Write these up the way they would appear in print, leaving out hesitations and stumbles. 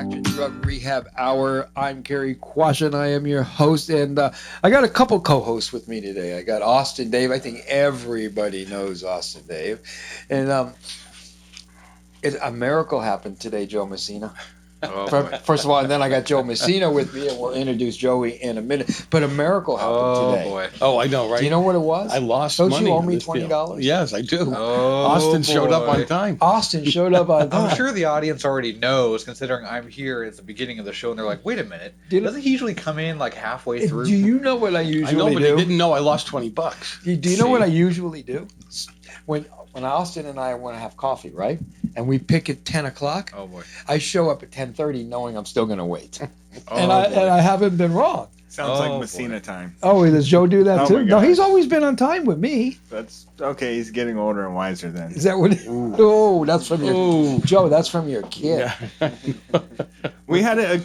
Action Drug Rehab Hour. I'm Cary Quashen. I am your host, and I got a couple co-hosts with me today. I got Austin Dave. I think everybody knows Austin Dave. And a miracle happened today, Joe Messina. First of all, and then I got Joe Messina with me, and we'll introduce Joey in a minute. But a miracle happened today. Boy. Oh, I know, right? Do you know what it was? I lost Don't money. you owe me this deal. $20? Yes, I do. Oh, Austin showed up boy. on time. Austin showed up on time. I'm sure the audience already knows, considering I'm here at the beginning of the show, and they're like, wait a minute. Doesn't he usually come in like halfway through? Do you know what I usually I know, but do? they didn't know I lost $20. Do you know what I usually do? When Austin and I want to have coffee, right? And we pick at 10 o'clock. Oh, boy. I show up at 10:30 knowing I'm still going to wait. Oh, and I haven't been wrong. Sounds like Oh, Messina boy. time. Oh, does Joe do that Oh, too? my No, gosh. he's always been on time with me. That's okay. He's getting older and wiser then. Is that what? Oh, that's from your Ooh. Joe. That's from your kid. Yeah. We had to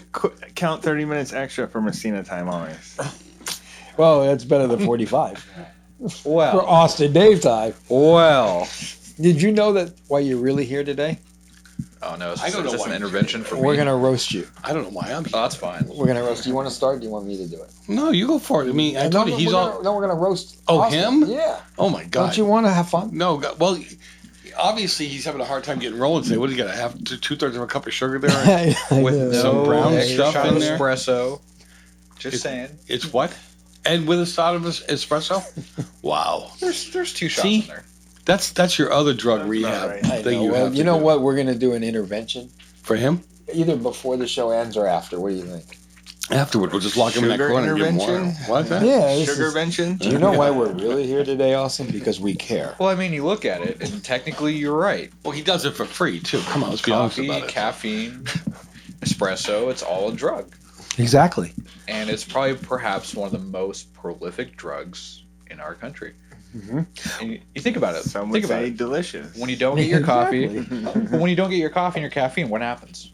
count 30 minutes extra for Messina time always. Well, that's better than 45 for Well, Austin Dave time. well. Did you know that why you're really here today? Oh, no. Is I don't know this why. an intervention for We're me? gonna roast you. I don't know why I'm here. Oh, that's fine. We're gonna roast. Do you want to start? Or do you want me to do it? No, you go for it. I mean, I told you he's all. No, we're gonna roast. Oh, Austin. him? Yeah. Oh my God. Don't you want to have fun? No, well, obviously he's having a hard time getting rolling today. What do you got? To have 2/3 of a cup of sugar there? With know. no Some brown extra stuff shot in of there? espresso. Just saying. It's what? And with a shot of espresso? Wow. There's two shots See? in there. That's your other drug That's rehab not right. I thing know. you Well, have to you know do. what? We're gonna do an intervention For him? either before the show ends or after. What do you think? Afterward, we'll just lock him in that Sugar corner and give him water. intervention? What's that? Yeah. this Sugar is- vention? Do you know why we're really here today, Austin? Because we care. Well, I mean, you look at it, and technically you're right. Well, he does it for free, too. Come on, let's be honest Coffee, about it. caffeine, espresso, it's all a drug. Exactly. And it's probably perhaps one of the most prolific drugs in our country. Mm-hmm. And you think about it. Some think would about say it. delicious. When you don't get your coffee, Exactly. but when you don't get your coffee and your caffeine, what happens?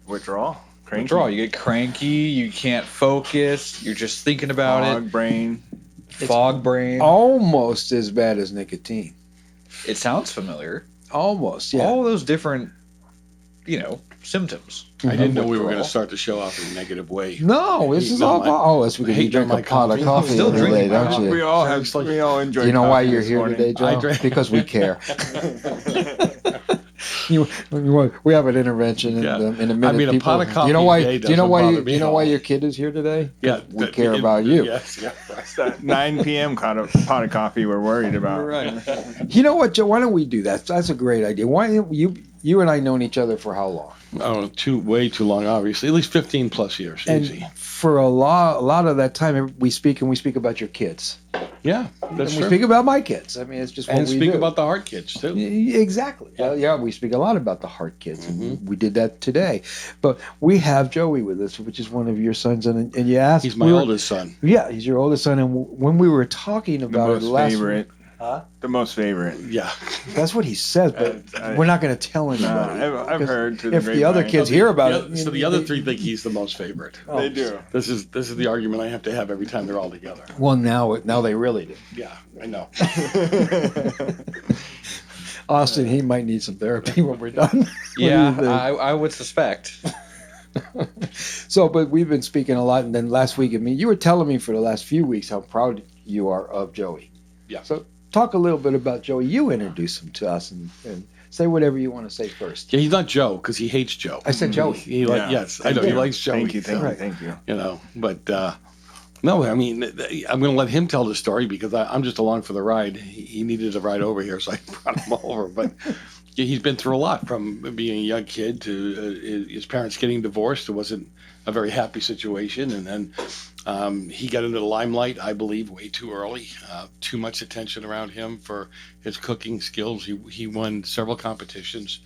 Withdrawal. Cranky. Withdrawal. You get cranky. You can't focus. You're just thinking about Fog brain. it. Fog brain. Almost as bad as nicotine. It sounds familiar. Almost. Yeah. All those different, symptoms. I didn't know we were Withdrawal. going to start the show off in a negative way. No, this is all about. Oh, it's because hate you drink my a pot of coffee. coffee Still every day, drinking my don't coffee. We you? all It's like- we all enjoy. Do you know why coffee you're this here morning. today, Joe? I drink- Because we care. We have an intervention in, Yeah. In a minute. I mean, a people, pot of do you know coffee why? a day Do you know doesn't why? bother Do me you know at why all. your kid is here today? Yeah, we care about you. Yes, yeah. It's that 9 p.m. pot of coffee we're worried about. Right. You know what, Joe? Why don't we do that? That's a great idea. Why you and I known each other for how long? Oh, way too long, obviously. At least 15 plus years. And Easy. for a lot of that time, we speak about your kids. Yeah, that's And we true. speak about my kids. I mean, it's just what And we speak do. about the heart kids, too. Exactly. Yeah. Yeah, we speak a lot about the heart kids. Mhm. And we did that today. But we have Joey with us, which is one of your sons. And you asked. He's my oldest son. Yeah, he's your oldest son. And when we were talking The about it most last favorite. week, Huh? The most favorite. Yeah. that's what he says, but we're not going to tell anybody. I've 'Cause heard. To if the other grapevine. kids hear about it. So the other three think he's the most favorite. Oh, They do. This is the argument I have to have every time they're all together. Well, now they really do. Yeah, I know. Austin, he might need some therapy when we're done. What do you Yeah, think? I would suspect. So, but we've been speaking a lot, and then last week, I mean, you were telling me for the last few weeks how proud you are of Joey. Yeah. So, talk a little bit about Joey. You introduce him to us, and say whatever you want to say first. Yeah, he's not Joe because he hates Joe. I said Joey. He Yeah. yes, I Thank know he you. likes Joey. Thank you. Right. Thank you. You know, but no, I mean, I'm going to let him tell the story because I'm just along for the ride. He needed a ride over here, so I brought him over. But he's been through a lot, from being a young kid to his parents getting divorced. It wasn't a very happy situation, and then he got into the limelight, I believe, way too early. Too much attention around him for his cooking skills. He won several competitions.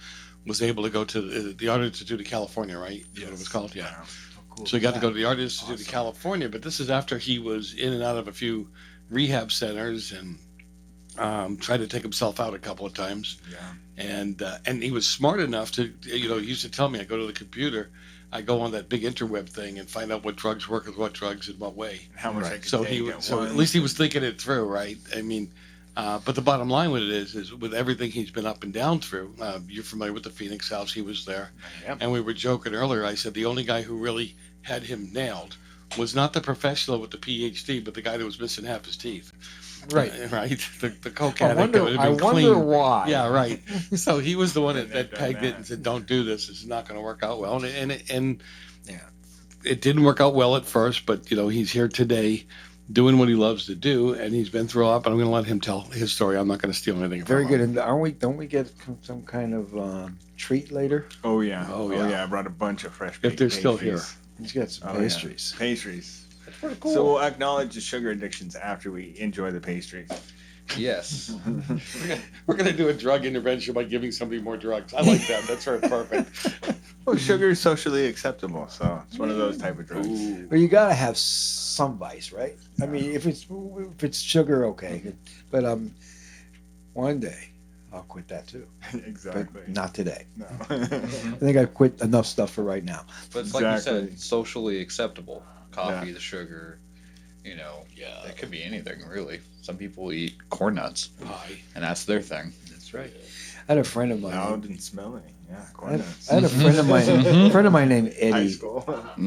Was able to go to the Art Institute of California, right? Is what it was called, yeah. So he got to go to the Art Institute of California, but this is after he was in and out of a few rehab centers and tried to take himself out a couple of times. Yeah. And he was smart enough to, he used to tell me, I go to the computer, I go on that big interweb thing and find out what drugs work with what drugs in what way. How much I Right. could So take he at so once. at least he was thinking it through, right? I mean, But the bottom line with it is with everything he's been up and down through, you're familiar with the Phoenix House. He was there. Yeah. And we were joking earlier. I said the only guy who really had him nailed was not the professional with the PhD, but the guy that was missing half his teeth. Right. Right. The coke I addict that would have been wonder clean. why. Yeah, right. So he was the one that Done pegged it that. and said, "Don't do this. It's not going to work out well." And Yeah. it didn't work out well at first, but he's here today, doing what he loves to do, and he's been through a lot. But I'm going to let him tell his story. I'm not going to steal anything. Very from good. him. And don't we get some kind of treat later? Oh yeah. Oh, yeah. I brought a bunch of fresh. If baked they're still here. pastries. He's got some Oh, yeah. pastries. Pastries. That's pretty cool. So we'll acknowledge the sugar addictions after we enjoy the pastries. Yes. We're going to do a drug intervention by giving somebody more drugs. I like that. That's very perfect. Well, sugar is socially acceptable, so it's one of those type of drugs. But you gotta have some vice, right? I mean, if it's sugar, okay. But one day I'll quit that too. Exactly. But not today. No. I think I've quit enough stuff for right now. But it's like you Exactly. said, socially acceptable. Coffee, Yeah. the sugar, Yeah. it could be anything really. Some people eat corn nuts, Pie. and that's their thing. That's right. I had a friend of mine. Loud and smelly. Yeah, I corn had, nuts. I had a friend of mine. A friend of mine named High Eddie. school.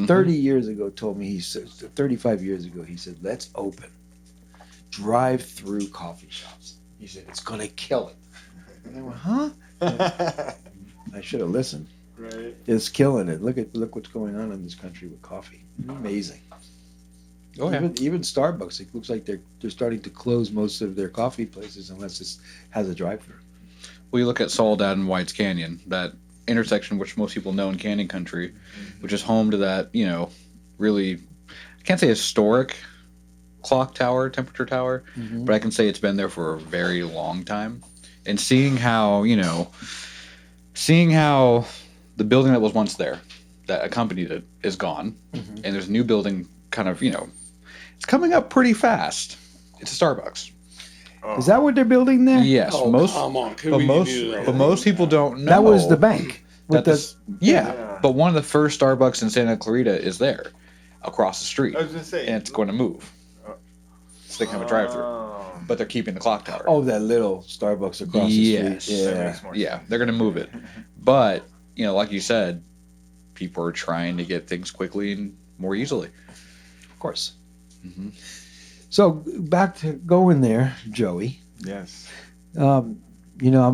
30 years ago, told me 35 years ago. He said, "Let's open drive-through coffee shops." He said, "It's gonna kill it." And I went, "Huh?" I should have listened. Right. It's killing it. Look what's going on in this country with coffee. Amazing. Oh, yeah. Even Starbucks, it looks like they're starting to close most of their coffee places unless it has a drive-through. Well, you look at Soledad and White's Canyon, that intersection which most people know in Canyon Country, which is home to that, really, I can't say historic clock tower, temperature tower, but I can say it's been there for a very long time. And seeing how the building that was once there, that accompanied it, is gone, and there's a new building kind of, it's coming up pretty fast. It's a Starbucks. Oh. Is that what they're building there? Yes, Oh, most come on. Could but we most do that? but most people don't know That was the bank. With that this, yeah, Yeah. but one of the first Starbucks in Santa Clarita is there, across the street, I was gonna say. and it's going to move. So they can have a drive-through, Oh. but they're keeping the clock tower. that little Starbucks across Yes. the street. That Yeah. makes more Yeah, sense. they're going to move it, but like you said, people are trying to get things quickly and more easily. Of course. Mm-hmm. So back to going there, Joey. Yes. I'm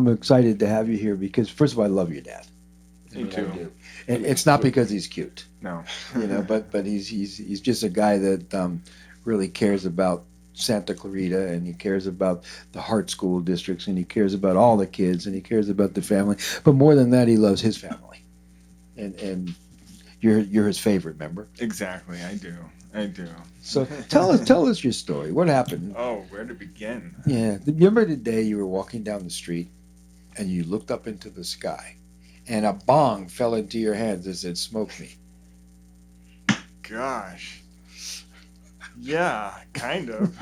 excited to have you here because first of all, I love your dad. Me I too. do. And it's not because he's cute, No. but he's just a guy that really cares about Santa Clarita, and he cares about the Hart School districts, and he cares about all the kids, and he cares about the family. But more than that, he loves his family, and you're his favorite member. Exactly. I do. So tell us your story. What happened? Oh, where to begin? Yeah, remember the day you were walking down the street, and you looked up into the sky, and a bong fell into your hands and said, "Smoke me." Gosh. Yeah, kind of.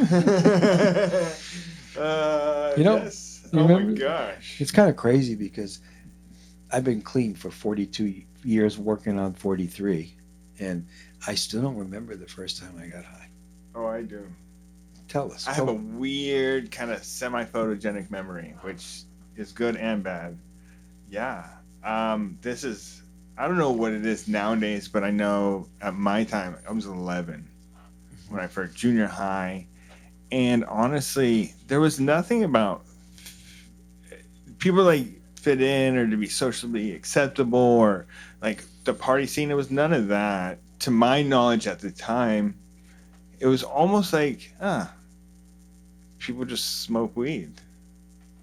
Yes. you Oh my remember- gosh. It's kind of crazy because I've been clean for 42 years, working on 43, and I still don't remember the first time I got high. Oh, I do. Tell us. I have a weird kind of semi-photogenic memory, which is good and bad. Yeah. This is, I don't know what it is nowadays, but I know at my time, I was 11 when I first junior high. And honestly, there was nothing about people like fit in or to be socially acceptable or like the party scene. It was none of that. To my knowledge at the time, it was almost like, people just smoke weed.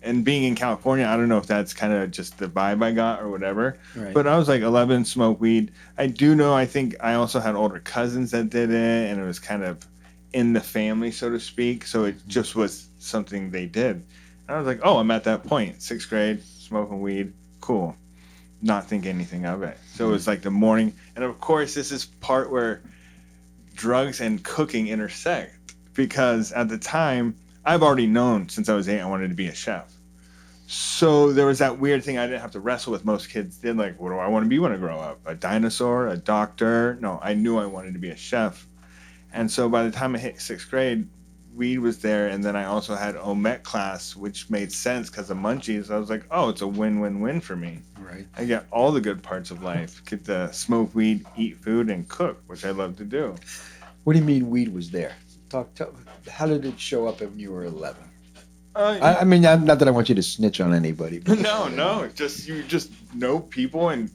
And being in California, I don't know if that's kind of just the vibe I got or whatever. Right. But I was like 11, smoke weed. I do know, I think I also had older cousins that did it, and it was kind of in the family, so to speak. So it just was something they did. And I was like, oh, I'm at that point. 6th grade, smoking weed, cool. Not thinking anything of it. So it was like the morning. And of course, this is part where drugs and cooking intersect. Because at the time, I've already known since I was 8 I wanted to be a chef. So there was that weird thing I didn't have to wrestle with. Most kids did, like, what do I want to be when I grow up? A dinosaur? A doctor? No, I knew I wanted to be a chef. And so by the time I hit 6th grade, weed was there, and then I also had OMET class, which made sense because of munchies. I was like, oh, it's a win-win-win for me. Right. I get all the good parts of life. Get to smoke weed, eat food, and cook, which I love to do. What do you mean weed was there? How did it show up when you were 11? Uh, I mean, not that I want you to snitch on anybody. But no, just you just know people, and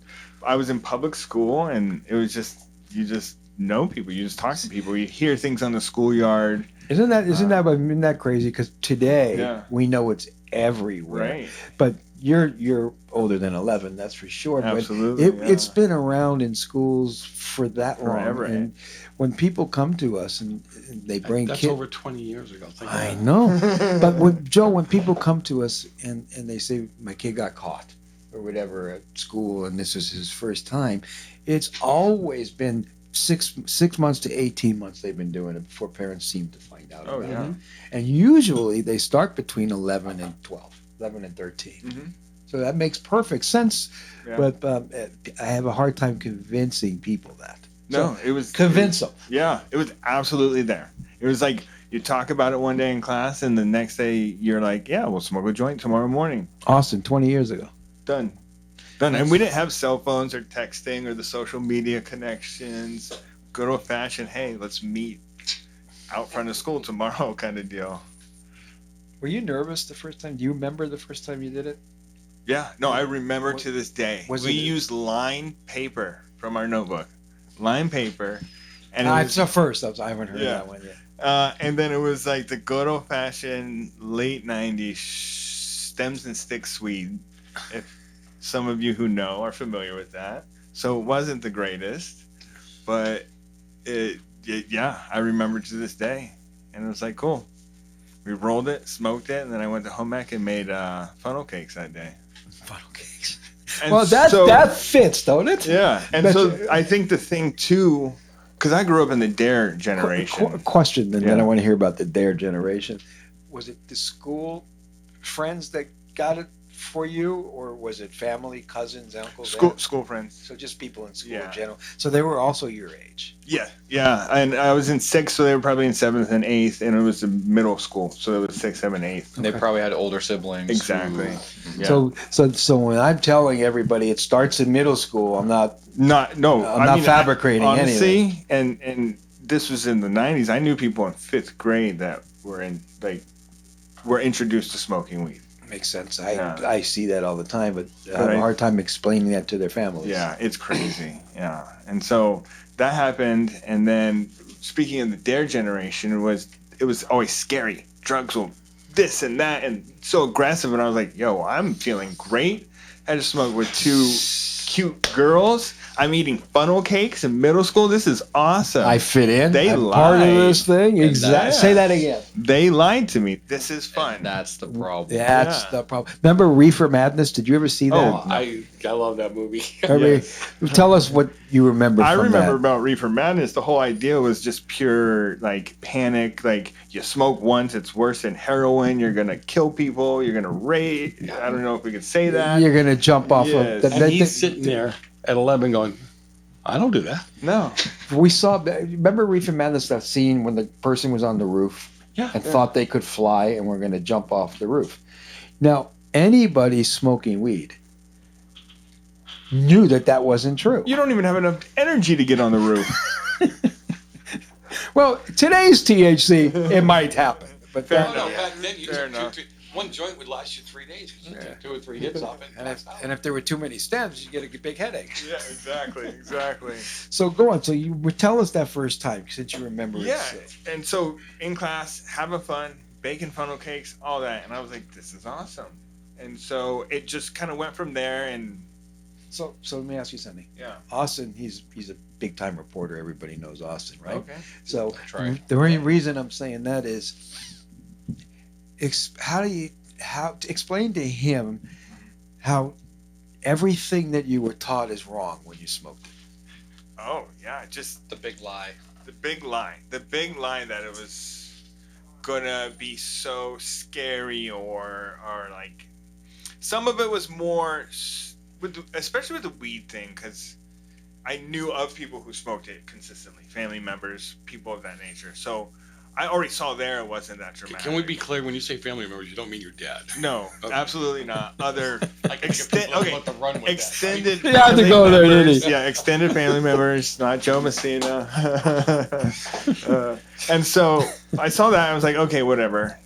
I was in public school, and it was just you just know people, you just talk to people, you hear things on the schoolyard. Isn't that crazy? Because today Yeah. we know it's everywhere. Right. But you're older than 11, that's for sure. Absolutely, But it's been around in schools for that Forever. long. And when people come to us and they bring That's kids, over 20 years ago. Think I about it. know. But when people come to us and they say my kid got caught or whatever at school and this is his first time, it's always been six months to 18 months they've been doing it before parents seem to find out Oh, about yeah. it. And usually they start between 11 and 12, 11 and 13. Mhm. So that makes perfect sense. Yeah. But I have a hard time convincing people that. No, it was Convince them. Yeah, it was absolutely there. It was like you talk about it one day in class, and the next day you're like, "Yeah, we'll smoke a joint tomorrow morning." Austin, 20 years ago. Done. And we didn't have cell phones or texting or the social media connections. Good old fashioned, hey, let's meet out front of school tomorrow kind of deal. Were you nervous the first time? Do you remember the first time you did it? Yeah, no, I remember to this day. Was We it- used lined paper from our notebook. Lined paper. And it It's was, the first. I haven't heard Yeah. that one yet. and then it was like the good old fashioned late 90s stems and sticks weed. If some of you who know are familiar with that. So it wasn't the greatest, but yeah, I remember to this day. And it was like, cool. We rolled it, smoked it, and then I went to home ec and made funnel cakes that day. Funnel cakes. And Well, that fits, don't it? Yeah, and That's- so I think the thing too, because I grew up in the D.A.R.E generation. Question, and then Yeah. I want to hear about the D.A.R.E generation. Was it the school friends that got it for you, or was it family, cousins, uncles? aunts? School friends. So just people in school Yeah. in general. So they were also your age. Yeah, and I was in 6th, so they were probably in 7th and 8th, and it was the middle school, so it was 6th, 7th, 8th. And they probably had older siblings. Exactly. who- Yeah. So when I'm telling everybody it starts in middle school, I'm not fabricating honestly, anything. and this was in the 90s. I knew people in 5th grade that were were introduced to smoking weed. Makes sense. Yeah. I see that all the time, but I have a hard time explaining that to their families. Yeah, it's crazy. Yeah, and so that happened, and then speaking of the D.A.R.E generation, it was always scary. Drugs will this and that, and so aggressive. And I was like, yo, I'm feeling great. I just smoked with 2 cute girls. I'm eating funnel cakes in middle school. This is awesome. I fit in. They I'm part of lied. this thing. And Exactly. that- Say that again. They lied to me. This is And fun. that's the problem. That's Yeah. the problem. Remember Reefer Madness? Did you ever see that? Oh, I love that movie. Tell us what you remember. I from remember that. about Reefer Madness. The whole idea was just pure panic. Like you smoke once, it's worse than heroin. You're gonna kill people. You're gonna rape. I don't know if we could say that. You're gonna jump off Yes. of. And he's sitting there at 11 going, I don't do that. No. We saw. Remember Reefer Madness? That scene when the person was on the roof Yeah. and thought they could fly and were going to jump off the roof. Now anybody smoking weed knew that wasn't true. You don't even have enough energy to get on the roof. Well, today's THC, it might happen, but Fair that, enough. Back then, you Fair took enough. one joint would last you 3 days because you Yeah. took 2 or 3 hits off it. and if there were too many stems, you get a big headache. Yeah, exactly. So go on. So you would tell us that first time since you remember Yeah, it. and so in class, having fun, baking funnel cakes, all that, and I was like, this is awesome. And so it just kind of went from there, and So let me ask you something. yeah. Austin, he's a big time reporter. Everybody knows Austin, right? Okay. So That's right. the only reason I'm saying that is, explain to him how everything that you were taught is wrong when you smoked it. Oh yeah, just The big lie. the big lie that it was gonna be so scary, or like some of it was more especially with the weed thing, because I knew of people who smoked it consistently, family members, people of that nature. So I already saw there it wasn't that dramatic. Can we be clear? When you say family members, you don't mean your dad. No, Okay. absolutely not. Other I can let the run with extended. You had to family go there, members, didn't he? Yeah, extended family members, not Joe Messina. And so I saw that. I was like, okay, whatever.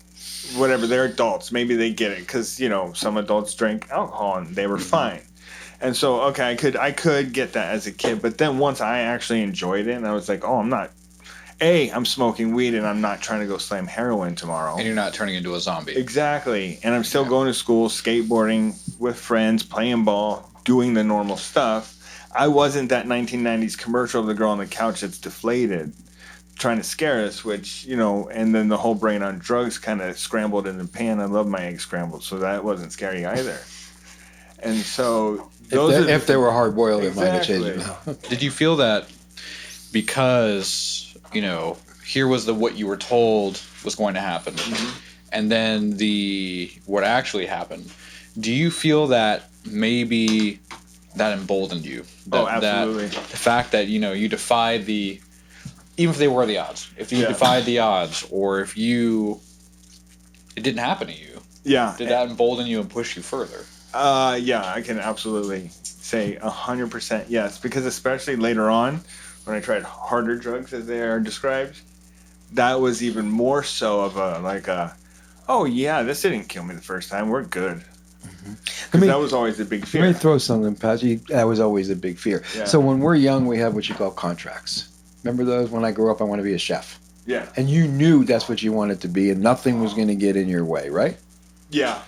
They're adults. Maybe they get it because some adults drink alcohol and they were fine. And so okay, I could get that as a kid, but then once I actually enjoyed it, and I was like, oh, I'm smoking weed and I'm not trying to go slam heroin tomorrow. And you're not turning into a zombie. Exactly. And I'm still going to school, skateboarding with friends, playing ball, doing the normal stuff. I wasn't that 1990s commercial of the girl on the couch that's deflated, trying to scare us, which, and then the whole brain on drugs kind of scrambled in the pan. I love my eggs scrambled, so that wasn't scary either. And so if they were hard boiled, it might have changed it now. Did you feel that because, here was what you were told was going to happen, and then what actually happened? Do you feel that maybe that emboldened you? Absolutely. The fact that, you defied even if they were the odds, if you defied the odds, or if it didn't happen to you, did that embolden you and push you further? Yeah, I can absolutely say 100% yes, because especially later on, when I tried harder drugs as they are described, that was even more so of oh yeah, this didn't kill me the first time, we're good. That was always a big fear. Let me throw something past you. That was always a big fear. Yeah. So when we're young, we have what you call contracts. Remember those? When I grew up, I want to be a chef. Yeah. And you knew that's what you wanted to be, and nothing was going to get in your way, right? Yeah.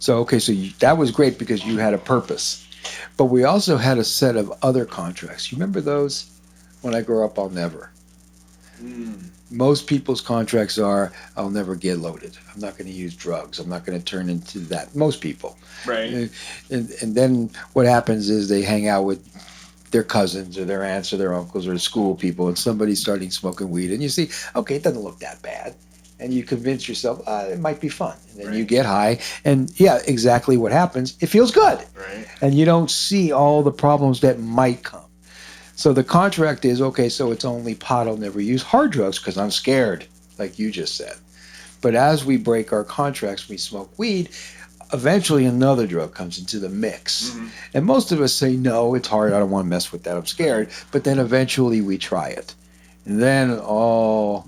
So, that was great because you had a purpose. But we also had a set of other contracts. You remember those? When I grow up, I'll never. Most people's contracts are, I'll never get loaded. I'm not going to use drugs. I'm not going to turn into that. Most people. Right. And then what happens is they hang out with their cousins or their aunts or their uncles or school people, and somebody's starting smoking weed. And you see, okay, it doesn't look that bad. And you convince yourself, it might be fun. And then you get high. And exactly what happens. It feels good. Right. And you don't see all the problems that might come. So the contract is, okay, so it's only pot. I'll never use hard drugs because I'm scared, like you just said. But as we break our contracts, we smoke weed, eventually another drug comes into the mix. And most of us say, no, it's hard. I don't want to mess with that. I'm scared. But then eventually we try it. And then all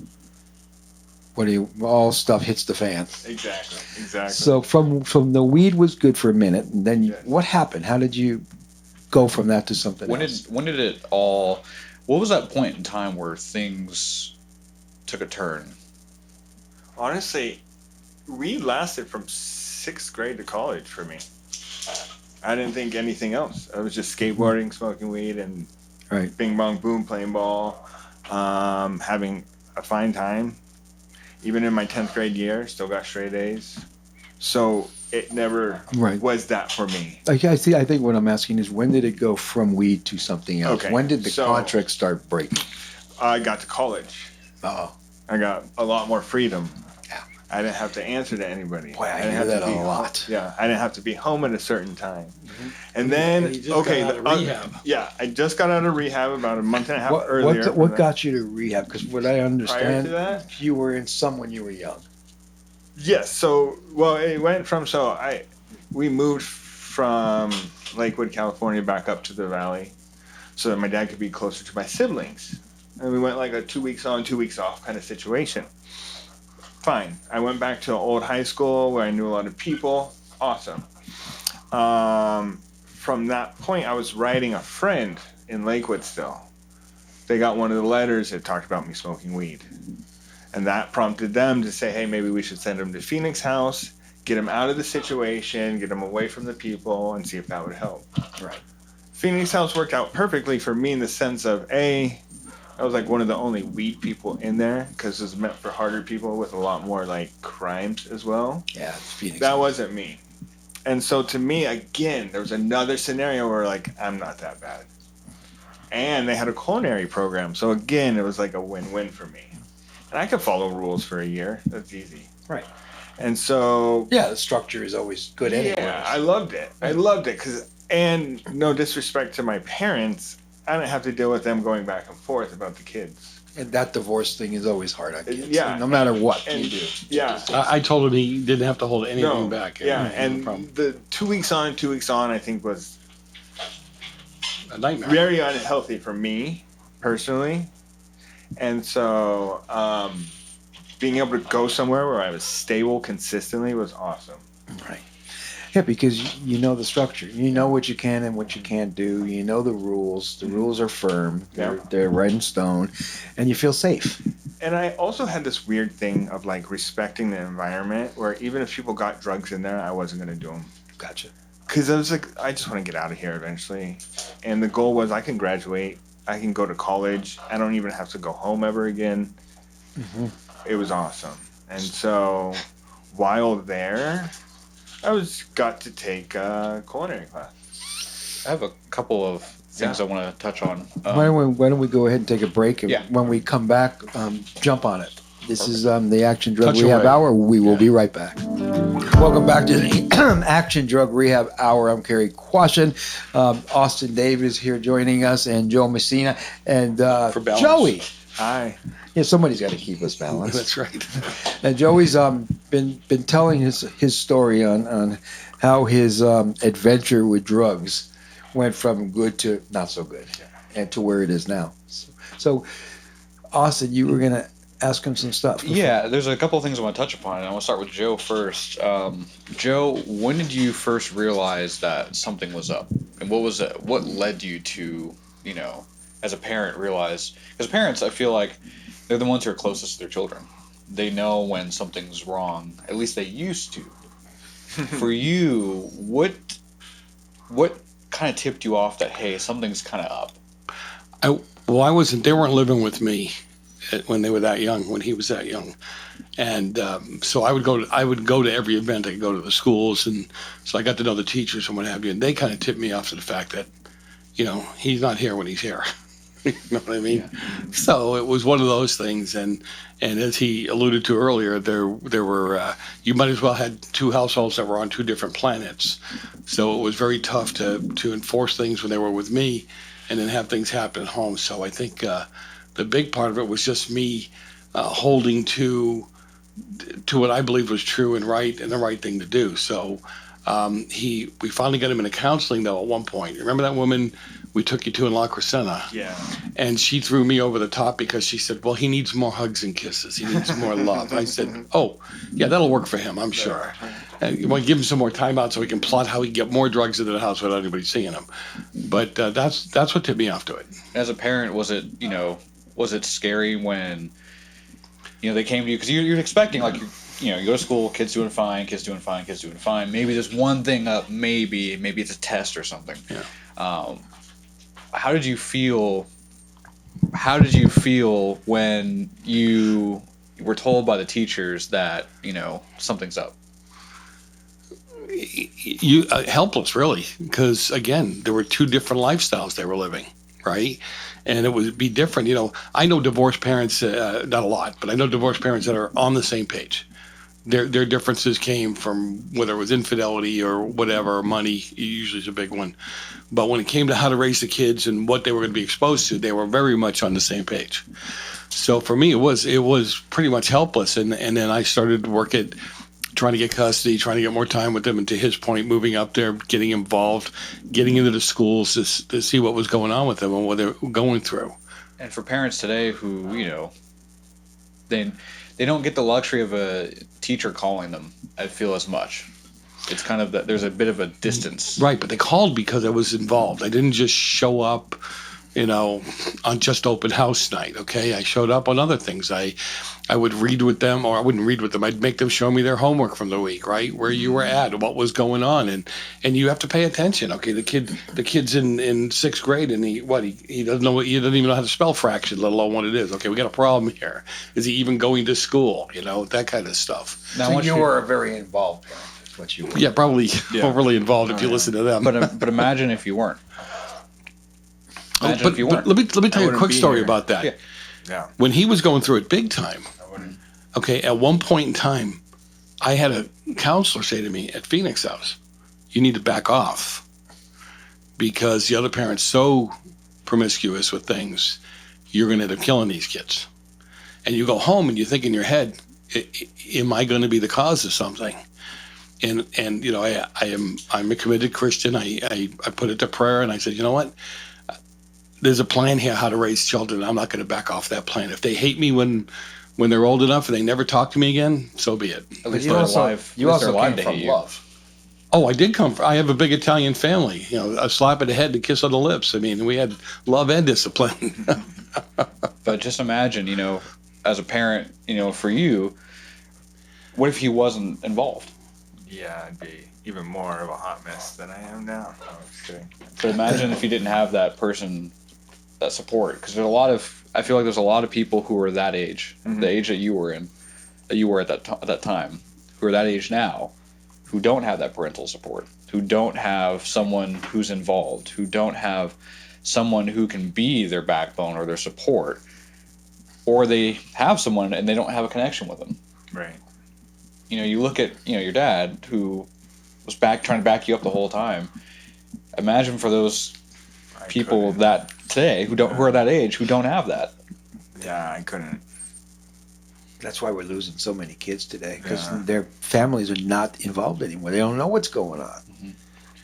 stuff hits the fan. Exactly. So from the weed was good for a minute. And then what happened? How did you go from that to something else? What was that point in time where things took a turn? Honestly, we lasted from 6th grade to college for me. I didn't think anything else. I was just skateboarding, smoking weed, and bing bong boom, playing ball, having a fine time. Even in my 10th grade year, still got straight A's. So it never was that for me. I think what I'm asking is, when did it go from weed to something else? Okay. When did the contract start breaking? I got to college. Oh. I got a lot more freedom. Yeah. I didn't have to answer to anybody. Boy, I hear that a lot. Yeah, I didn't have to be home at a certain time. And then, rehab. I just got out of rehab about a month and a half earlier. What got you to rehab? Because what I understand, Prior to that? you were in some when you were young. Yes. So, it went from we moved from Lakewood, California, back up to the valley, so that my dad could be closer to my siblings. And we went like a 2 weeks on, 2 weeks off kind of situation. Fine. I went back to an old high school where I knew a lot of people. Awesome. From that point, I was writing a friend in Lakewood still. They got one of the letters that talked about me smoking weed. And that prompted them to say, hey, maybe we should send him to Phoenix House, get him out of the situation, get him away from the people, and see if that would help. Right. Phoenix House worked out perfectly for me in the sense of, I was like one of the only weed people in there, because it was meant for harder people with a lot more crimes as well. Yeah, it's Phoenix. That wasn't me. And so to me, again, there was another scenario where I'm not that bad. And they had a culinary program. So again, it was like a win-win for me. And I could follow rules for a year. That's easy. Right. And so... yeah, the structure is always good anyway. Yeah, I loved it. I loved it. And no disrespect to my parents, I didn't have to deal with them going back and forth about the kids. And that divorce thing is always hard on kids. Yeah, No matter what and- you do. Yeah. I told him he didn't have to hold anything back. Yeah, No and problem. the 2 weeks on, 2 weeks on, I think was A nightmare. very unhealthy for me personally. And so being able to go somewhere where I was stable consistently was awesome. Right. Yeah, because you know the structure. You know what you can and what you can't do. You know the rules. The rules are firm. They're right in stone. And you feel safe. And I also had this weird thing of like respecting the environment where even if people got drugs in there, I wasn't going to do them. Gotcha. Because I was like, I just want to get out of here eventually. And the goal was I can graduate. I can go to college. I don't even have to go home ever again. Mm-hmm. It was awesome. And so while there, I got to take a culinary class. I have a couple of things I want to touch on. Why don't we go ahead and take a break? And Yeah. when we come back, jump on it. This is the Action Drug Touch Rehab away. Hour. We will be right back. Welcome back to the Action Drug Rehab Hour. I'm Cary Quashen. Austin David is here joining us, and Joe Messina, and For balance. Joey. Hi. Yeah, somebody's got to keep us balanced. That's right. And Joey's been telling his story on how his adventure with drugs went from good to not so good, and to where it is now. So Austin, you were gonna ask him some stuff. Yeah, there's a couple of things I want to touch upon, and I want to start with Joe first. Joe, when did you first realize that something was up, and what was it? What led you to, as a parent, realize? Because parents, I feel like they're the ones who are closest to their children. They know when something's wrong. At least they used to. For you, what kind of tipped you off that hey, something's kind of up? They weren't living with me when they were that young, when he was that young. And so I would go to every event. I could go to the schools, and so I got to know the teachers and what have you. And they kind of tipped me off to the fact that, he's not here when he's here. You know what I mean? Yeah. So it was one of those things. And as he alluded to earlier, there were you might as well had two households that were on two different planets. So it was very tough to enforce things when they were with me, and then have things happen at home. So I think the big part of it was just me holding to what I believed was true and right and the right thing to do. So we finally got him into counseling though at one point. Remember that woman we took you to in La Crescenta? Yeah. And she threw me over the top because she said, well, he needs more hugs and kisses. He needs more love. I said, oh, yeah, that'll work for him, I'm sure. And you want to give him some more time out so he can plot how he can get more drugs into the house without anybody seeing him. But that's what tipped me off to it. As a parent, was it scary when, they came to you? Because you're expecting, like, you go to school, kids doing fine. Maybe there's one thing up, maybe it's a test or something. Yeah. How did you feel when you were told by the teachers that, something's up? You helpless, really, because again, there were two different lifestyles they were living, right? And it would be different. I know divorced parents, not a lot, but I know divorced parents that are on the same page. Their differences came from whether it was infidelity or whatever, money usually is a big one. But when it came to how to raise the kids and what they were going to be exposed to, they were very much on the same page. So for me, it was pretty much helpless. And then I started to work at trying to get custody, trying to get more time with them. And to his point, moving up there, getting involved, getting into the schools to see what was going on with them and what they were going through. And for parents today who, they don't get the luxury of a teacher calling them, I feel, as much. It's kind of there's a bit of a distance. Right, but they called because I was involved. I didn't just show up, on just open house night, okay? I showed up on other things. I would read with them, or I wouldn't read with them. I'd make them show me their homework from the week, right? Where you were at, what was going on, and you have to pay attention. Okay, the kid's in sixth grade, and he doesn't know, he doesn't even know how to spell fraction, let alone what it is. Okay, we got a problem here. Is he even going to school? That kind of stuff. Now, so you were a very involved parent. That's what you were. Yeah, probably overly involved if you listen to them. But imagine if you weren't. Imagine if you weren't. Let me tell you a quick story about that. Yeah. Yeah. When he was going through it big time, okay, at one point in time, I had a counselor say to me at Phoenix House, you need to back off because the other parent's so promiscuous with things, you're going to end up killing these kids. And you go home and you think in your head, am I going to be the cause of something? And you know, I'm a committed Christian. I put it to prayer, and I said, you know what? There's a plan here how to raise children. I'm not going to back off that plan. If they hate me when they're old enough and they never talk to me again, so be it. At least you they're also, alive. you At least they're also alive came to hate from you. love. Oh, I did come from, I have a big Italian family. You know, a slap at the head, a kiss on the lips. I mean, we had love and discipline. But just imagine, you know, as a parent, you know, for you, what if he wasn't involved? Yeah, I'd be even more of a hot mess than I am now. No, I'm just kidding. So imagine if you didn't have that person, that support. Because there's a lot of, I feel like there's a lot of people who are that age, the age that you were in, that you were at that time, who are that age now, who don't have that parental support, who don't have someone who's involved, who don't have someone who can be their backbone or their support, or they have someone and they don't have a connection with them. Right. You know, you look at, you know, your dad who was trying to back you up the whole time. Imagine for those people couldn't. that today who are that age who don't have that. Yeah, I couldn't. That's why we're losing so many kids today, because Yeah. their families are not involved anymore. They don't know what's going on.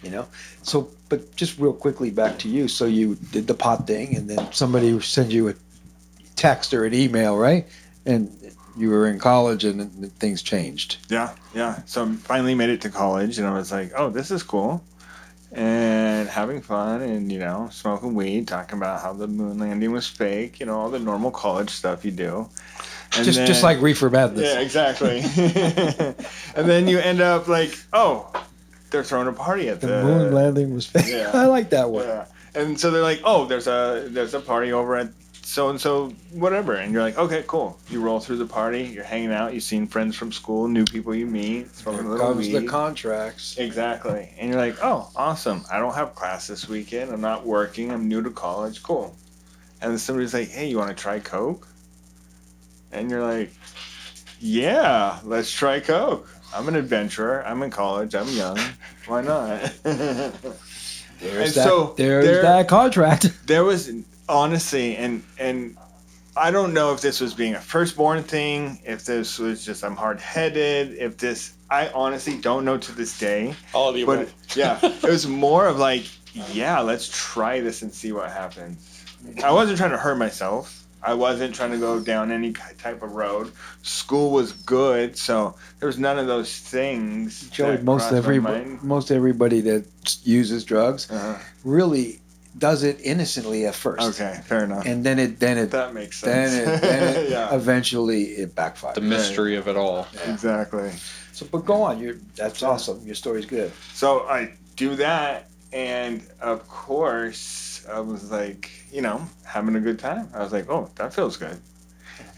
You know. So, but just real quickly back to you. So you did the pot thing, and then somebody sent you a text or an email, right? And you were in college, and then things changed. Yeah, yeah. So I finally made it to college, and I was like, oh, this is cool. And having fun and, you know, smoking weed, talking about how the moon landing was fake, you know, all the normal college stuff you do. And Just like reefer madness. Yeah, exactly. And then you end up like, oh, they're throwing a party at The moon landing was fake. Yeah. I like that one. Yeah. And so they're like, oh, there's a party over at so and so whatever, and you're like, okay, cool. You roll through the party, you're hanging out, you've seen friends from school, new people you meet, smoking a Here little comes weed. the contracts. Exactly. And you're like, oh, awesome. I don't have class this weekend. I'm not working. I'm new to college. Cool. And then somebody's like, hey, you want to try Coke? And you're like, yeah, let's try Coke. I'm an adventurer. I'm in college. I'm young. Why not? There's And there's that contract. there was honestly, and I don't know if this was being a firstborn thing, if this was just I'm hard-headed, if this, I honestly don't know to this day. All of the But above. yeah, it was more of like, yeah, let's try this and see what happens. I wasn't trying to hurt myself. I wasn't trying to go down any type of road. School was good, so there was none of those things. Joey, that crossed my mind. most everybody that uses drugs Uh-huh. really does it innocently at first. Okay, fair enough. And then it That makes sense. then it Yeah. eventually it backfires. The mystery of it all. Exactly. So, but go on. That's awesome. Your story's good. So I do that, and of course, I was like, you know, having a good time. I was like, oh, that feels good.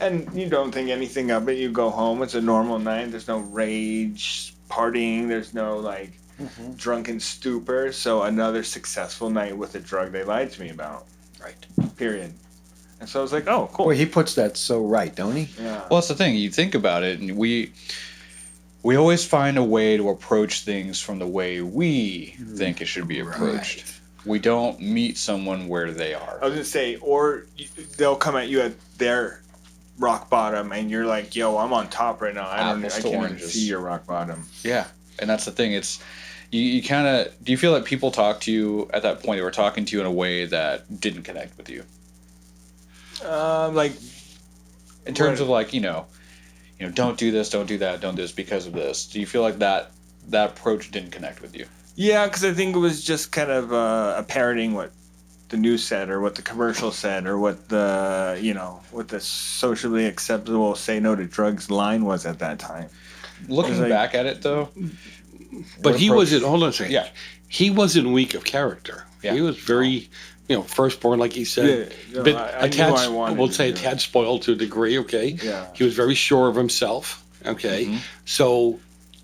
And you don't think anything of it. You go home. It's a normal night. There's no rage, partying. There's no, like, drunken stupor. So another successful night with a drug they lied to me about. Right. Period. And so I was like, oh, cool. Boy, he puts that so right, don't he? Yeah. Well, that's the thing. You think about it, and we always find a way to approach things from the way we think it should be approached. Right. We don't meet someone where they are. I was going to say, or they'll come at you at their rock bottom, and you're like, yo, I'm on top right now. I Apples to can't even oranges. see your rock bottom. Yeah, and that's the thing. It's you kind of. Do you feel like people talk to you at that point? They were talking to you in a way that didn't connect with you. Like, In terms of like, you know, don't do this, don't do that, don't do this because of this. Do you feel like that approach didn't connect with you? yeah, because I think it was just kind of a parroting what the news said, or what the commercial said, or what the socially acceptable say no to drugs line was at that time. Looking Like- back at it though, But what he approach- wasn't, hold on a second. Yeah. He wasn't weak of character. Yeah. He was very, firstborn, like he said. Yeah, But I knew attached, I wanted we'll to say a do it. tad spoiled to a degree, okay? Yeah. He was very sure of himself, okay? Mhm. So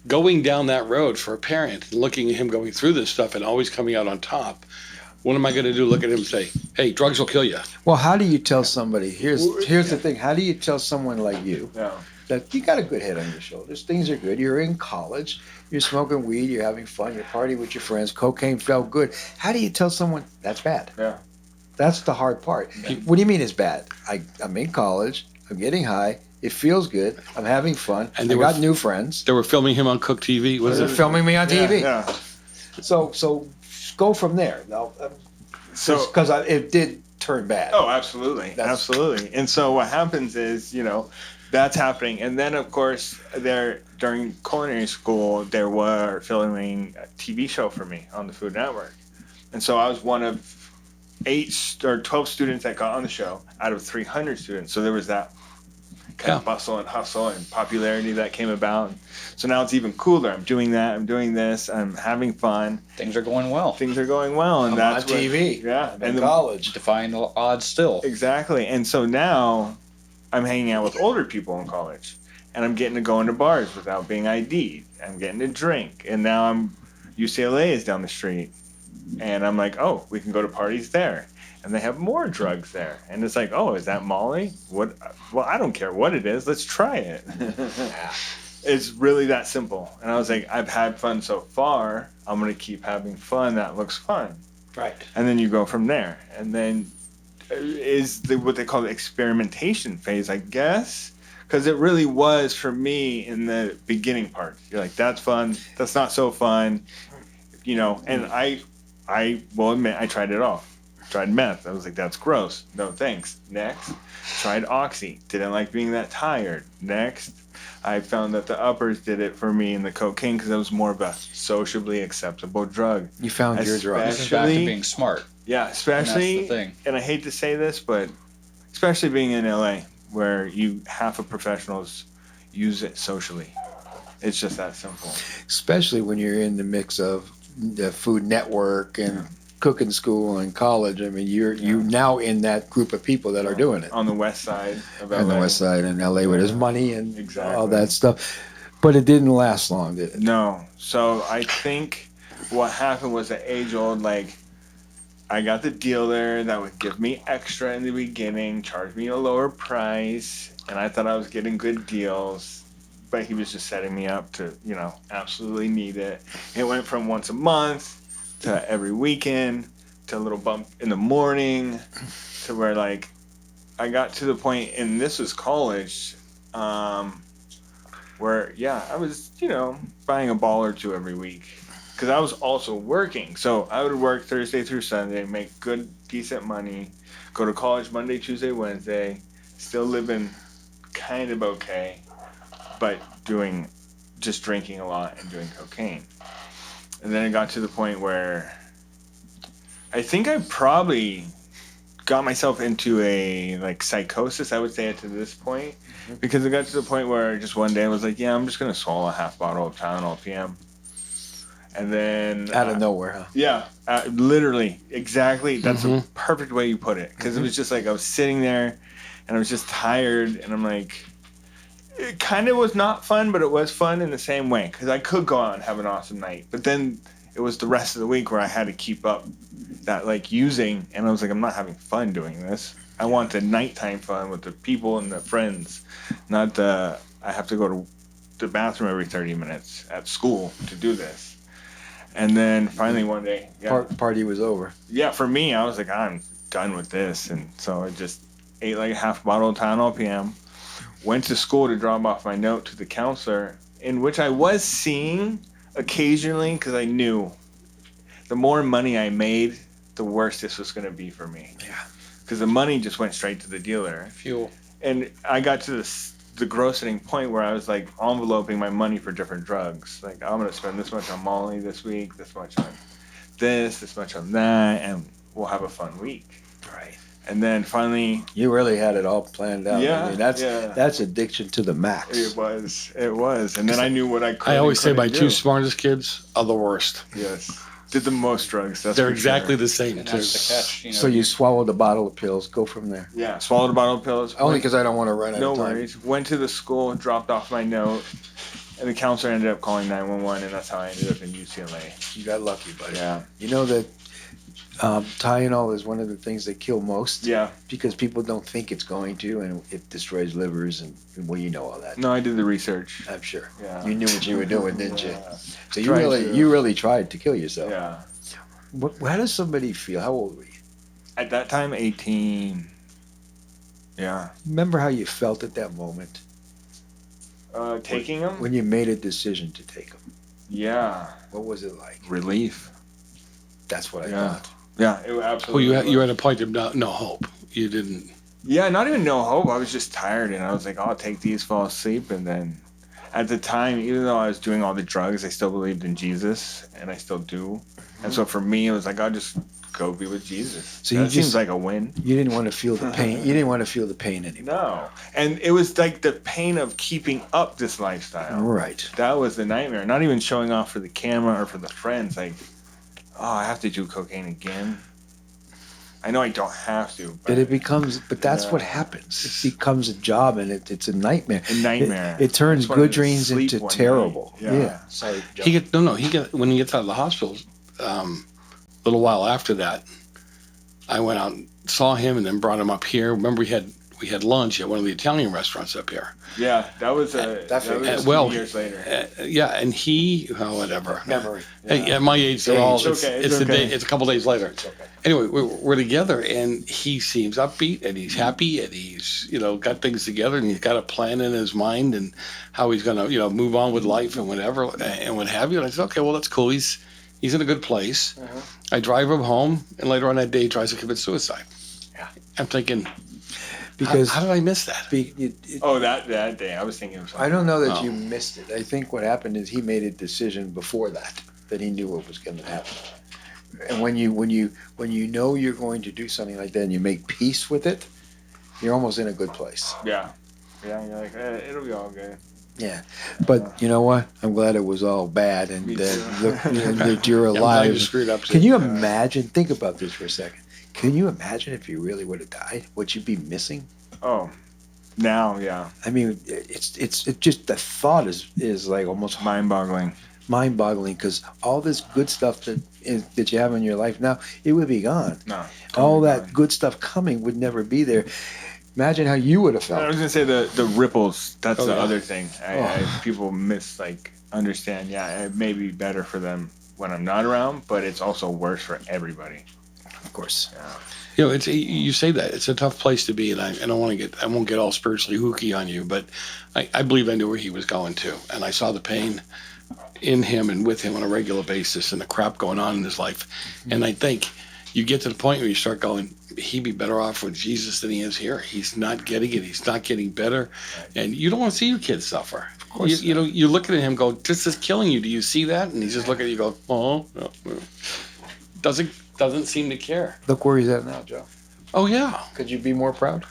going down that road for a parent, and looking at him going through this stuff and always coming out on top, what am I going to do? Look at him and say, hey, drugs will kill you. Well, how do you tell somebody? Here's the thing. How do you tell someone like you Yeah. that you got a good head on your shoulders? Things are good. You're in college. You're smoking weed. You're having fun. You're partying with your friends. Cocaine felt good. How do you tell someone that's bad? Yeah. That's the hard part. What do you mean it's bad? I'm in college. I'm getting high. It feels good. I'm having fun. And I they got were- new friends. They were filming him on Cook TV. Was They're it? filming me on TV. Yeah. So go from there. Now, So because it did turn bad. Oh, absolutely, absolutely. And so what happens is, that's happening, and then of course during culinary school they were filming a TV show for me on the Food Network, and so I was one of 8 or 12 students that got on the show out of 300 students. So there was that kind of bustle and hustle and popularity that came about. So now it's even cooler. I'm doing that. I'm doing this. I'm having fun. Things are going well. Things are going well, and I'm that's on TV. Yeah, I'm and in college. Defying the odds still. Exactly. And so now I'm hanging out with older people in college, and I'm getting to go into bars without being ID'd. I'm getting to drink, and now UCLA is down the street, and I'm like, oh, we can go to parties there. And they have more drugs there. And it's like, oh, is that Molly? What? Well, I don't care what it is. Let's try it. It's really that simple. And I was like, I've had fun so far. I'm going to keep having fun. That looks fun. Right. And then you go from there. And then is what they call the experimentation phase, I guess. Because it really was for me in the beginning part. You're like, that's fun. That's not so fun. And I will admit, I tried it all. Tried meth. I was like, that's gross. No, thanks. Next. Tried oxy. Didn't like being that tired. Next. I found that the uppers did it for me in the cocaine because it was more of a sociably acceptable drug. You found your drug. This is back to being smart. Yeah, especially, And that's the thing. and I hate to say this, but especially being in LA where half of professionals use it socially. It's just that simple. Especially when you're in the mix of the Food Network and cooking school and college. I mean, you're now in that group of people that are doing it On the west side of LA. on the west side in LA where there's money and Exactly. all that stuff. But it didn't last long, did it? No. So I think what happened was the age old, like, I got the dealer that would give me extra in the beginning, charge me a lower price, and I thought I was getting good deals. But he was just setting me up to, absolutely need it. It went from once a month to every weekend to a little bump in the morning to where, like, I got to the point, and this was college, where, I was, buying a ball or two every week. Because I was also working. So I would work Thursday through Sunday, make good, decent money, go to college Monday, Tuesday, Wednesday, still living kind of okay, but just drinking a lot and doing cocaine. And then it got to the point where I think I probably got myself into a psychosis, I would say, to this point, because it got to the point where just one day I was like, I'm just gonna swallow a half bottle of Tylenol PM, and then Out of nowhere, huh? yeah, literally, exactly. That's a perfect way you put it, because it was just like I was sitting there, and I was just tired, and I'm like, it kind of was not fun, but it was fun in the same way, because I could go out and have an awesome night, but then it was the rest of the week where I had to keep up that using, and I was like, I'm not having fun doing this. I want the nighttime fun with the people and the friends, not I have to go to the bathroom every 30 minutes at school to do this. And then finally one day, Party was over. yeah, for me, I was like, I'm done with this. And so I just ate like a half bottle of Tylenol PM, went to school to drop off my note to the counselor, in which I was seeing occasionally, because I knew the more money I made, the worse this was going to be for me. Yeah. Because the money just went straight to the dealer. Fuel. And I got to the grossing point where I was like enveloping my money for different drugs. Like, I'm going to spend this much on Molly this week, this much on this much on that, and we'll have a fun week. Right. And then finally, You really had it all planned out. Yeah, I mean, that's yeah. addiction to the max. it was. And then I knew what I could. I always say and my couldn't two do. smartest kids are the worst. Yes. Did the most drugs. That's They're for exactly sure. the same, And too. that's the catch. You know, So you swallowed a bottle of pills. Go from there. Yeah. Swallowed a bottle of pills. Only because I don't want to run out No of time. worries. Went to the school, dropped off my note, and the counselor ended up calling 911, and that's how I ended up in UCLA. You got lucky, buddy. Yeah. You know that Tylenol is one of the things that kill most Yeah. because people don't think it's going to, and it destroys livers, and well, you know all that. No, I did the research. I'm sure. Yeah. You knew what you were doing, didn't you? Yeah. So Tried to. you really tried to kill yourself. Yeah. How does somebody feel? How old were you? At that time, 18. Yeah. Remember how you felt at that moment Taking them? when you made a decision to take them? Yeah. What was it like? Relief. That's what I Yeah. thought. Yeah, it Well, absolutely you were was. at a point of no hope. You didn't. Yeah, not even no hope. I was just tired, and I was like, I'll take these, fall asleep, and then at the time, even though I was doing all the drugs, I still believed in Jesus, and I still do. And so for me, it was like, I'll just go be with Jesus. So That you seems just- like a win. You didn't want to feel the pain. You didn't want to feel the pain anymore. No. And it was like the pain of keeping up this lifestyle. Right. That was the nightmare. Not even showing off for the camera or for the friends. Like, oh, I have to do cocaine again. I know I don't have to, But it becomes. But that's what Yeah. happens. It becomes a job, and it's a nightmare. a nightmare. It turns Just wanted good to dreams sleep into one terrible. night. Yeah. Sorry. Joe. He get when he gets out of the hospital. A little while after that, I went out and saw him, and then brought him up here. Remember, we had lunch at one of the Italian restaurants up here. Yeah, that was a figures. few Well, years later. Yeah, and he, whatever. Memory. Hey, at my age, they're all. It's okay, It's it's a day. okay. It's a couple days later. It's okay. Anyway, we're together, and he seems upbeat, and he's happy, and he's got things together, and he's got a plan in his mind, and how he's gonna move on with life and whatever and what have you. And I said, okay, well that's cool. He's in a good place. I drive him home, and later on that day he tries to commit suicide. Yeah. I'm thinking, Because how did I miss that? Oh, that day. I was thinking of something. I don't know that Oh. you missed it. I think what happened is he made a decision before that he knew what was going to happen. And when you know you're going to do something like that and you make peace with it, you're almost in a good place. Yeah. Yeah, you're like, it'll be all good. Yeah. But you know what? I'm glad it was all bad and Me that, too. that you're Yeah, I'm glad alive. you screwed up. Can you imagine? Think about this for a second. Can you imagine if you really would have died? What you'd be missing? Oh, now, yeah. I mean, it's just the thought is like almost Mind-boggling. mind-boggling because all this good stuff that you have in your life now, it would be gone. No. All totally that gone. good stuff coming would never be there. Imagine how you would have I felt. was gonna say the ripples. That's Oh, the yeah. other thing. People understand. Yeah, it may be better for them when I'm not around, but it's also worse for everybody. Of course. It's you say that it's a tough place to be, and I won't get all spiritually hooky on you, but I believe I knew where he was going to, and I saw the pain in him and with him on a regular basis, and the crap going on in his life, and I think you get to the point where you start going, he'd be better off with Jesus than he is here. He's not getting it. He's not getting better, and you don't want to see your kids suffer. Of course you look at him, go, this is killing you. Do you see that? And he's just looking at you, go, oh, no. Doesn't seem to care. Look where he's at now, Joe. Oh yeah. Could you be more proud?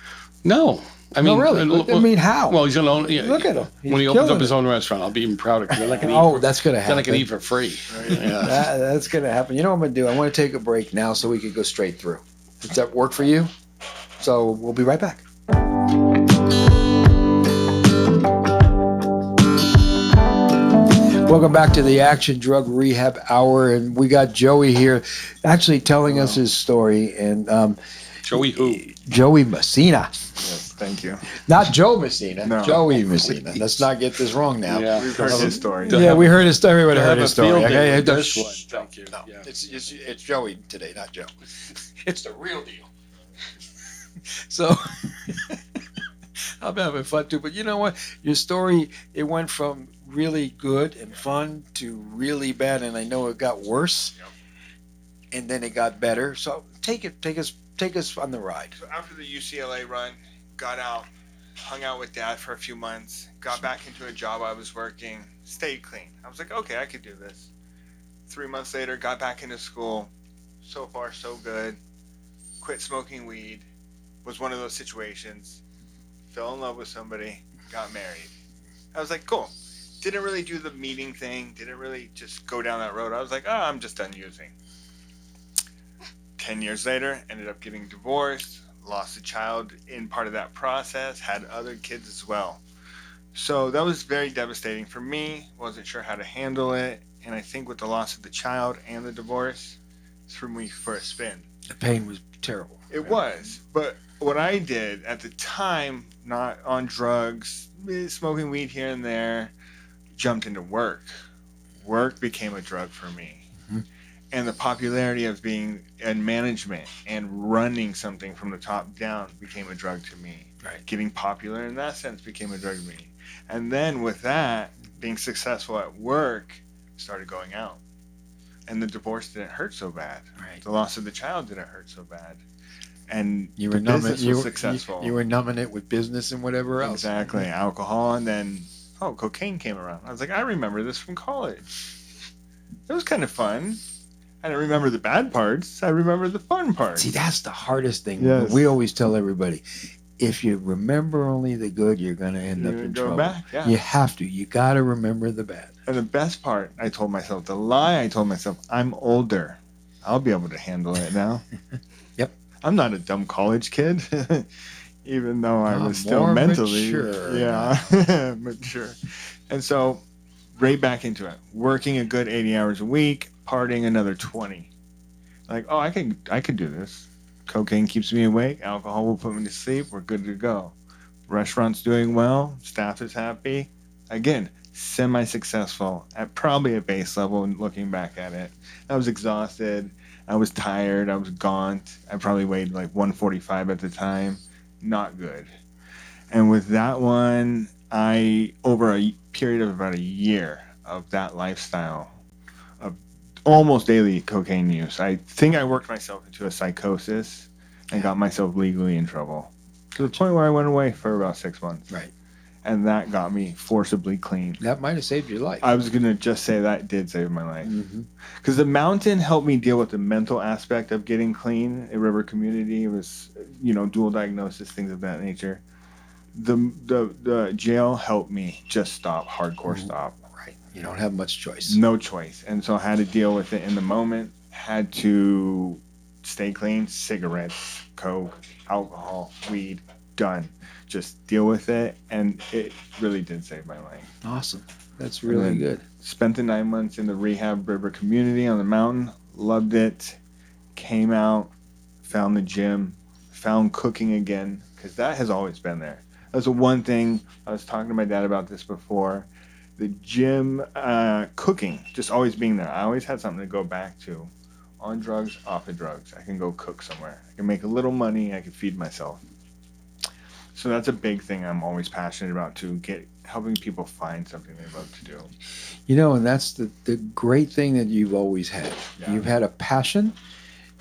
No, I mean, No, really. I mean, how? well, he's gonna own. Yeah, Look at him. He's when he opens up killing his it. own restaurant, I'll be even prouder because then I can eat. Oh, that's gonna Then happen. I can eat for free. Yeah. That's gonna happen. You know what I'm gonna do? I want to take a break now so we could go straight through. Does that work for you? So we'll be right back. Welcome back to the Action Drug Rehab Hour, and we got Joey here, actually telling us his story. And Joey who? Joey Messina, Yes, thank you. not Joe Messina, No. Joey Messina. Let's not get this wrong now. Yeah. We've heard his story. Yeah, we heard his story. Everybody To heard have his a story. field day Okay? with this Shh. one. Thank you. No, Yeah. it's Joey today, not Joe. It's the real deal. So I'm having fun too. But you know what? Your story, it went from really good and fun to really bad, and I know it got worse, and then it got better. So take us on the ride. So after the UCLA run, got out, hung out with Dad for a few months, got back into a job I was working, stayed clean. I was like, okay, I could do this. 3 months later, got back into school. So far, so good. Quit smoking weed. Was one of those situations. Fell in love with somebody, got married. I was like, cool. Didn't really do the meeting thing. Didn't really just go down that road. I was like, oh, I'm just done using. 10 years later, ended up getting divorced, lost a child in part of that process, had other kids as well. So that was very devastating for me. Wasn't sure how to handle it. And I think with the loss of the child and the divorce, threw me for a spin. The pain was terrible. It was. But what I did at the time, not on drugs, smoking weed here and there, jumped into work. Work became a drug for me. Mhm. and the popularity of being in management and running something from the top down became a drug to me. Right. Getting popular in that sense became a drug to me. And then with that, being successful at work, started going out. And the divorce didn't hurt so bad. Right. The loss of the child didn't hurt so bad. And You the were numbing. business was successful. You were numbing it with business and whatever else. Exactly. Alcohol, and then cocaine came around. I was like, I remember this from college. It was kind of fun. I didn't remember the bad parts. I remember the fun parts. See, that's the hardest thing. Yes. We always tell everybody, if you remember only the good, you're going to end up in Go trouble. back, yeah. You have to. You got to remember the bad. And the best part, I told myself, the lie I told myself, I'm older. I'll be able to handle it now. Yep. I'm not a dumb college kid, even though I was still more mentally. mature. Yeah, mature. And so, right back into it. Working a good 80 hours a week, partying another 20. Like, I could do this. Cocaine keeps me awake. Alcohol will put me to sleep. We're good to go. Restaurant's doing well. Staff is happy. Again, semi-successful at probably a base level. And looking back at it, I was exhausted. I was tired. I was gaunt. I probably weighed like 145 at the time. Not good. And with that one, over a period of about a year of that lifestyle of almost daily cocaine use, I think I worked myself into a psychosis and got myself legally in trouble to the point where I went away for about 6 months. Right. And that got me forcibly clean. That might have saved your life. I was going to just say that did save my life. Mm-hmm. Because the mountain helped me deal with the mental aspect of getting clean. A river community, it was, dual diagnosis, things of that nature. The jail helped me just stop, hardcore stop. Right. You don't have much choice. No choice. And so I had to deal with it in the moment. Had to stay clean. Cigarettes, coke, alcohol, weed, done. Just deal with it. And it really did save my life. Awesome. That's really good. Spent the 9 months in the rehab river community on the mountain. Loved it. Came out. Found the gym. Found cooking again. Because that has always been there. That's the one thing. I was talking to my dad about this before. The gym, cooking, just always being there. I always had something to go back to. On drugs, off of drugs. I can go cook somewhere. I can make a little money. I can feed myself. So that's a big thing I'm always passionate about too. Helping people find something they love to do. And that's the great thing that you've always had. Yeah. You've had a passion,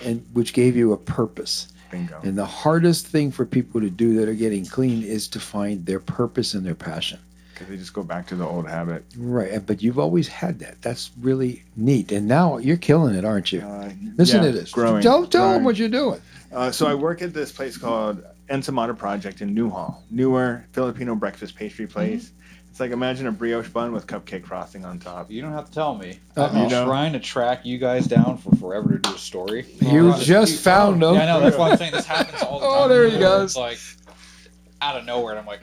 and which gave you a purpose. Bingo. And the hardest thing for people to do that are getting clean is to find their purpose and their passion. Because they just go back to the old habit. Right, but you've always had that. That's really neat. And now you're killing it, aren't you? Listen to this. Growing. Tell them what you're doing. So I work at this place called Ensamada Project in Newhall. Newer Filipino breakfast pastry place. Mm-hmm. It's like, imagine a brioche bun with cupcake frosting on top. You don't have to tell me. Uh-oh. I've been trying to track you guys down for forever to do a story. You just found them. Yeah, I know. That's why I'm saying this happens all the time. Oh, there he goes. It's like out of nowhere, and I'm like,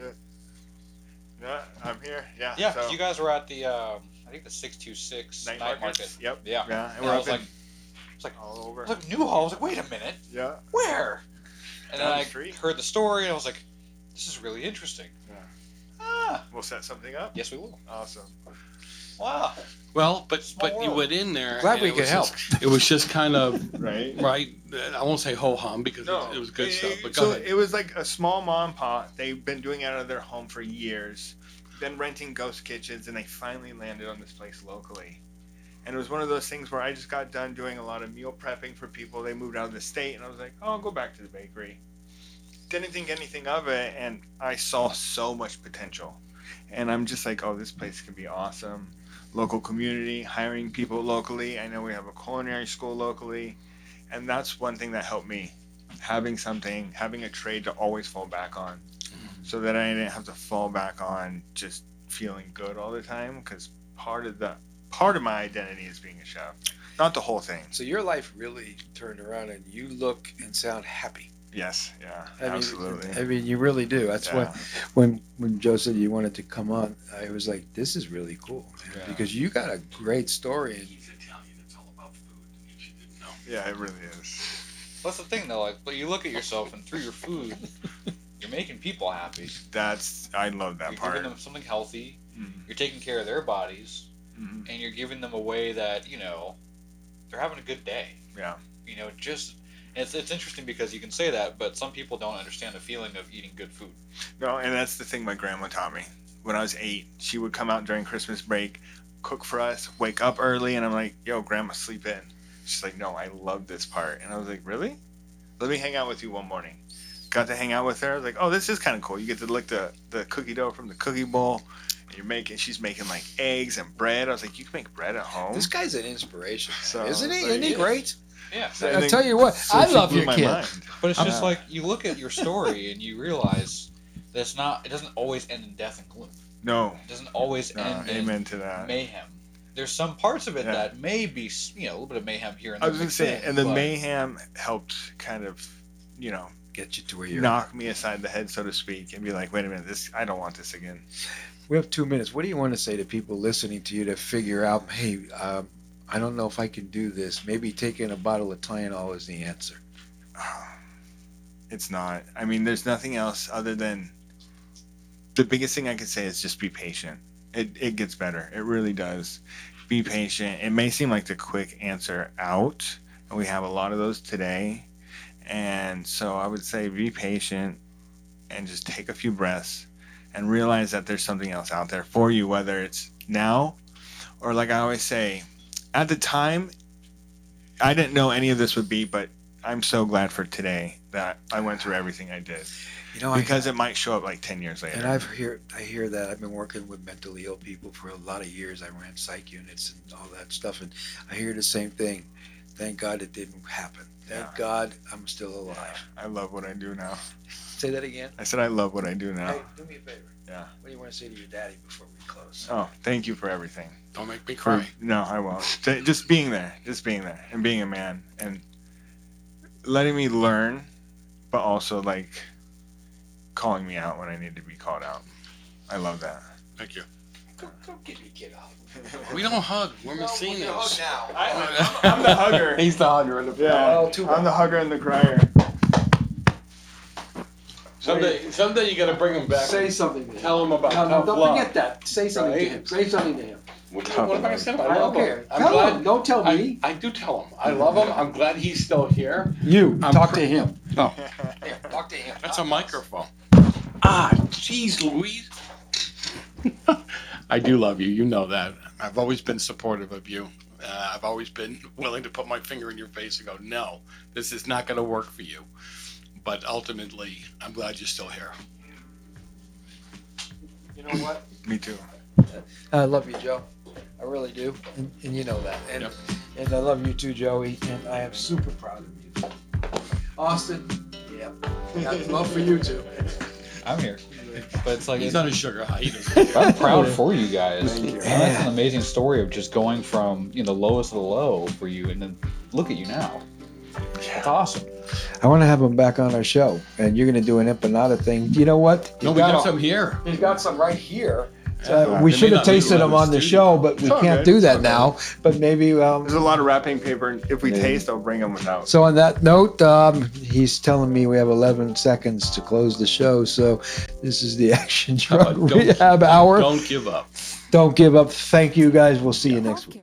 Yeah, I'm here. Yeah. yeah, So you guys were at the, I think the 626 night market. Yep. Yeah. Yeah. And I was like, all over. I was like, Newhall. I was like, wait a minute. Yeah. Where? And then Down the I street. heard the story, and I was like, this is really interesting. Yeah. Ah. We'll set something up. Yes, we will. Awesome. Wow. Well, but Small you world. went in there. Glad and we it could was help. It was just kind of Right. right. I won't say ho hum because No, it was good stuff. But go so ahead. it was like a small mom and pop. They've been doing it out of their home for years, then renting ghost kitchens, and they finally landed on this place locally. And it was one of those things where I just got done doing a lot of meal prepping for people. They moved out of the state, and I was like, oh, I'll go back to the bakery. Didn't think anything of it, and I saw so much potential. And I'm just like, oh, this place could be awesome. Local community, hiring people locally. I know we have a culinary school locally. And that's one thing that helped me. Having a trade to always fall back on. So that I didn't have to fall back on just feeling good all the time. Because part of my identity is being a chef. Not the whole thing. So your life really turned around, and you look and sound happy. Yes, yeah, absolutely. absolutely. I mean, you really do. That's Yeah. when Joe said you wanted to come on, I was like, this is really cool, man, Yeah. because you got a great story. And He's Italian. It's all about food. You didn't know. Yeah, it really is. That's the thing, though. Like, but you look at yourself, and through your food, you're making people happy. I love that You're part. giving them something healthy. Mhm. You're taking care of their bodies, Mhm. and you're giving them a way that they're having a good day. Yeah. You know, just it's interesting because you can say that, but some people don't understand the feeling of eating good food. No, and that's the thing my grandma taught me. When I was 8, she would come out during Christmas break, cook for us, wake up early, and I'm like, yo, grandma, sleep in. She's like, no, I love this part. And I was like, really? Let me hang out with you one morning. Got to hang out with her. I was like, oh, this is kind of cool. You get to lick the cookie dough from the cookie bowl. And she's making like eggs and bread. I was like, you can make bread at home? This guy's an inspiration, So, isn't he? like, Isn't he great? Yeah. So I I'll think- tell you what, so I she love blew your my kid. mind. But it's just Yeah. like you look at your story and you realize that it doesn't always end in death and gloom. No. It doesn't always No, end in amen to that. mayhem. There's some parts of it Yeah. that may be, a little bit of mayhem here and I there. was going to mixed say, in, and the but mayhem helped kind of, Get you to where you're. knock me aside the head, so to speak, and be like, wait a minute, I don't want this again. We have 2 minutes. What do you want to say to people listening to you to figure out, hey, I don't know if I can do this. Maybe taking a bottle of Tylenol is the answer. It's not. I mean, there's nothing else other than the biggest thing I could say is just be patient. It gets better. It really does. Be patient. It may seem like the quick answer out, and we have a lot of those today. And so I would say be patient and just take a few breaths and realize that there's something else out there for you, whether it's now or, like I always say, at the time, I didn't know any of this would be, but I'm so glad for today that I went through everything I did, because it might show up like 10 years later. And I hear that. I've been working with mentally ill people for a lot of years. I ran psych units and all that stuff, and I hear the same thing. Thank God it didn't happen. Thank God I'm still alive. I love what I do now. Say that again. I said I love what I do now. Hey, do me a favor. Yeah. What do you want to say to your daddy before we close? Oh, thank you for everything. Don't make me cry. No, I won't. Just being there, and being a man, and letting me learn, but also like calling me out when I need to be called out. I love that. Thank you. Go give your kid a hug. We don't hug. We're Messinas. now. I'm the hugger. He's the hugger in the Yeah, Oh, too bad. I'm the hugger and the crier. Someday you gotta bring him back. Say something to him. Tell him about No, tough don't love. forget that. Say something to Right? him. Say something to him. What am I gonna say? I I don't love care. him. I'm Tell glad. him. Don't tell me. I do tell him. I love him. I'm glad he's still here. You I'm talk pr- to him. Oh, Yeah, talk to him. that's a microphone. Jeez, Louise. I do love you. You know that. I've always been supportive of you. I've always been willing to put my finger in your face and go, no, this is not going to work for you. But ultimately, I'm glad you're still here. You know what? Me too. I love you, Joe. I really do, and you know that. And Yep. and I love you too, Joey. And I am super proud of you, Austin. Yeah, got love for you too. I'm here. But it's like He's on a sugar high. He doesn't- I'm proud for you guys. Thank you. And that's an amazing story of just going from the lowest of the low for you, and then look at you now. That's awesome. I want to have him back on our show, and you're going to do an empanada thing. You know what? No, we got some here. He's got some right here. Yeah. We They should may have not be tasted allowed them in on the studio. show, but we It's all can't good. do It's that all now. But maybe. There's a lot of wrapping paper, and if we Yeah. taste, I'll bring them without. So on that note, he's telling me we have 11 seconds to close the show. So this is the Action Drug Don't- Rehab Hour. Don't give up. Don't give up. Thank you, guys. We'll see you next week.